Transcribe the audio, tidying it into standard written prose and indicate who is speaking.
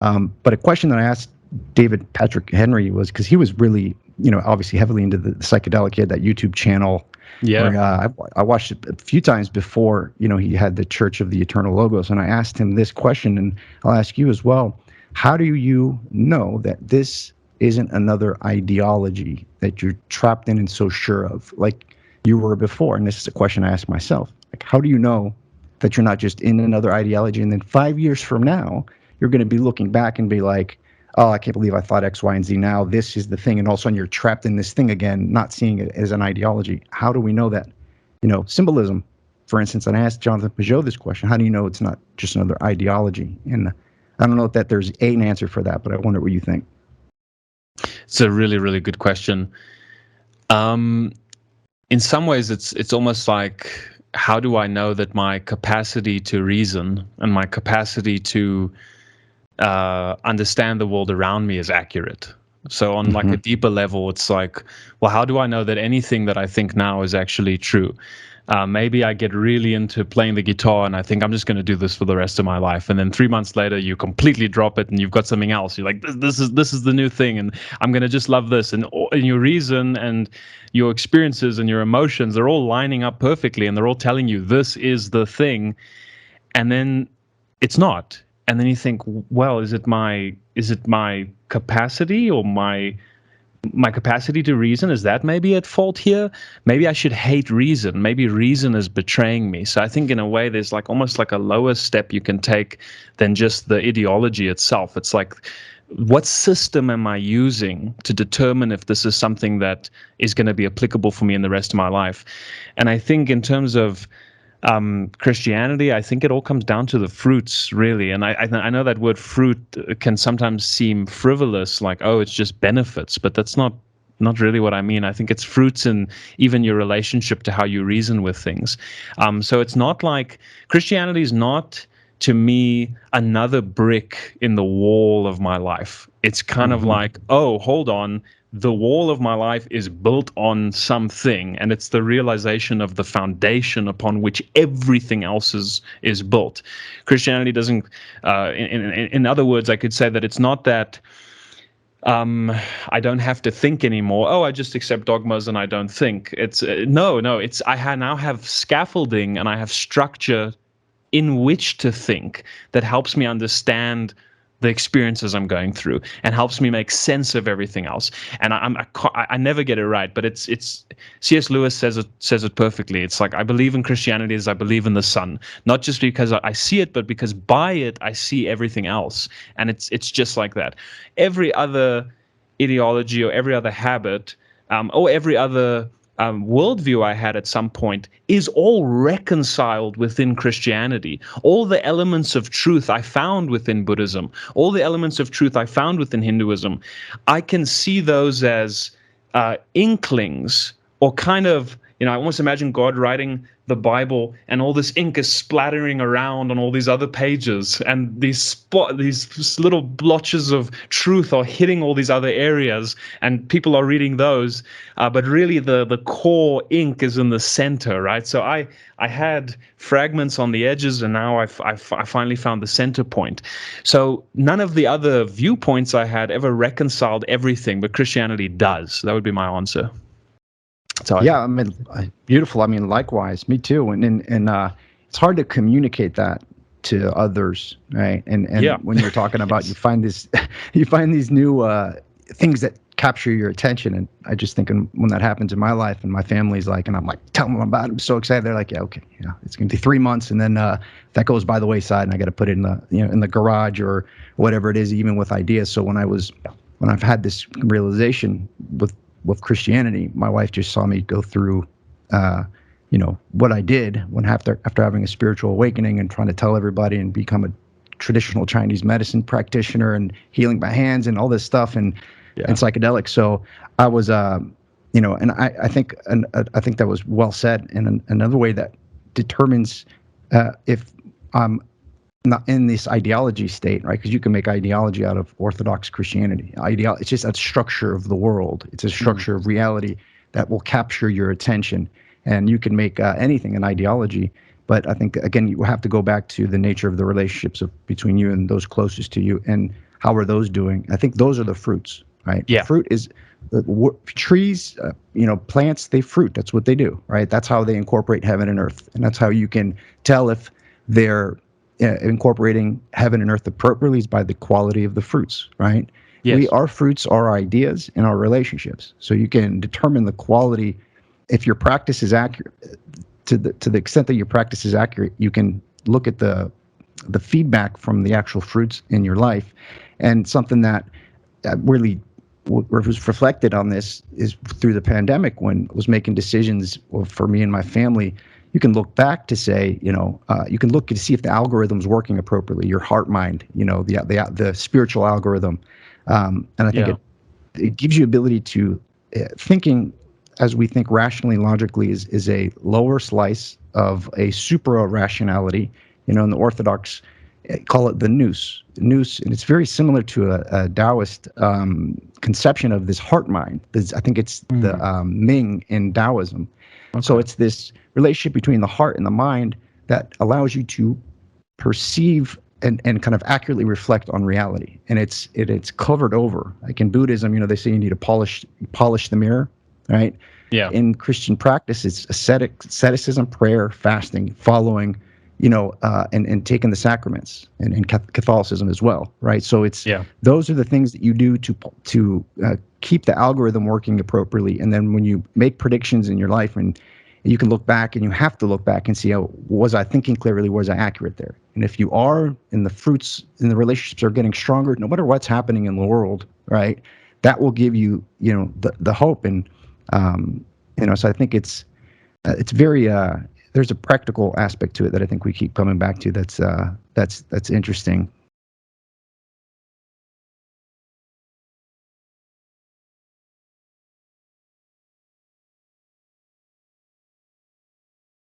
Speaker 1: But a question that I asked David Patrick Henry was because he was really, obviously heavily into the psychedelic. He had that YouTube channel
Speaker 2: Yeah.
Speaker 1: where I watched it a few times before, he had the Church of the Eternal Logos. And I asked him this question, and I'll ask you as well. How do you know that this isn't another ideology that you're trapped in and so sure of, like you were before? And this is a question I ask myself. Like, how do you know that you're not just in another ideology, and then 5 years from now, you're going to be looking back and be like, oh, I can't believe I thought X, Y, and Z. Now this is the thing. And all of a sudden you're trapped in this thing again, not seeing it as an ideology. How do we know that? Symbolism, for instance, and I asked Jonathan Pageau this question. How do you know it's not just another ideology? And I don't know that there's an answer for that, but I wonder what you think.
Speaker 2: It's a really, really good question. In some ways, it's almost like, how do I know that my capacity to reason and my capacity to understand the world around me is accurate? So on like a deeper level, it's like, well, how do I know that anything that I think now is actually true? Maybe I get really into playing the guitar and I think I'm just going to do this for the rest of my life. And then 3 months later, you completely drop it and you've got something else. You're like, this is the new thing, and I'm going to just love this. And your reason and your experiences and your emotions, they're all lining up perfectly, and they're all telling you this is the thing. And then it's not. And then you think, well, is it my capacity or my capacity to reason? Is that maybe at fault here? Maybe I should hate reason. Maybe reason is betraying me. So I think in a way there's like almost like a lower step you can take than just the ideology itself. It's like, what system am I using to determine if this is something that is going to be applicable for me in the rest of my life? And I think in terms of Christianity, I think it all comes down to the fruits, really. And I know that word fruit can sometimes seem frivolous, like, oh, it's just benefits, but that's not really what I mean. I think it's fruits in even your relationship to how you reason with things. So it's not like Christianity is not, to me, another brick in the wall of my life. It's kind of like, oh, hold on, the wall of my life is built on something, and it's the realization of the foundation upon which everything else is built. Christianity doesn't, in other words, I could say that it's not that I don't have to think anymore. Oh, I just accept dogmas and I don't think. It's no. It's now have scaffolding and I have structure in which to think that helps me understand the experiences I'm going through and helps me make sense of everything else. And I never get it right, but it's C.S. Lewis says it perfectly. It's like, I believe in Christianity as I believe in the sun, not just because I see it, but because by it I see everything else. And it's just like that. Every other ideology or every other habit or every other worldview I had at some point is all reconciled within Christianity. All the elements of truth I found within Buddhism, all the elements of truth I found within Hinduism, I can see those as inklings, or kind of, I almost imagine God writing the Bible and all this ink is splattering around on all these other pages, and these little blotches of truth are hitting all these other areas, and people are reading those, but really the core ink is in the center, right? So I had fragments on the edges, and now I finally found the center point. So none of the other viewpoints I had ever reconciled everything, but Christianity does. That would be my answer.
Speaker 1: Yeah, I mean, beautiful. I mean, likewise, me too. And it's hard to communicate that to others, right? And
Speaker 2: yeah.
Speaker 1: When you're talking about, you find these new things that capture your attention. And I just think when that happens in my life and my family's like, and I'm like, tell them about it. I'm so excited. They're like, yeah, okay, yeah, it's going to be 3 months, and then that goes by the wayside, and I got to put it in the in the garage or whatever it is, even with ideas. So when I've had this realization with Christianity, my wife just saw me go through, what I did after having a spiritual awakening and trying to tell everybody and become a traditional Chinese medicine practitioner and healing by hands and all this stuff and psychedelics. So I was, and I think that was well said. And another way that determines if I'm not in this ideology state, right? Because you can make ideology out of Orthodox Christianity. It's just a structure of the world. It's a structure of reality that will capture your attention, and you can make anything an ideology. But I think, again, you have to go back to the nature of the relationships between you and those closest to you. And how are those doing? I think those are the fruits, right?
Speaker 2: Yeah.
Speaker 1: Fruit is trees, plants, they fruit. That's what they do, right? That's how they incorporate heaven and earth. And that's how you can tell if they're incorporating heaven and earth appropriately, is by the quality of the fruits, right?
Speaker 2: Yes.
Speaker 1: Our fruits are ideas and our relationships. So you can determine the quality. If your practice is accurate, to the extent that your practice is accurate, you can look at the feedback from the actual fruits in your life. And something that really was reflected on this is through the pandemic, when I was making decisions for me and my family. You can look back to say, you can look to see if the algorithm's working appropriately, your heart mind, the spiritual algorithm. And I think it gives you ability to thinking, as we think rationally, logically, is a lower slice of a supra rationality. In the Orthodox, call it the nous, and it's very similar to a Taoist conception of this heart mind. I think it's the Ming in Taoism. Okay. So it's this relationship between the heart and the mind that allows you to perceive and kind of accurately reflect on reality. And it's covered over. Like in Buddhism, they say you need to polish the mirror, right?
Speaker 2: Yeah.
Speaker 1: In Christian practice, it's asceticism, prayer, fasting, following, and taking the sacraments, and Catholicism as well, right? So those are the things that you do to keep the algorithm working appropriately. And then when you make predictions in your life, and you can look back, and you have to look back and see, was I thinking clearly? Was I accurate there? And if you are, and the fruits and the relationships are getting stronger, no matter what's happening in the world, right? That will give you, the hope. And so I think it's very there's a practical aspect to it that I think we keep coming back to. That's interesting.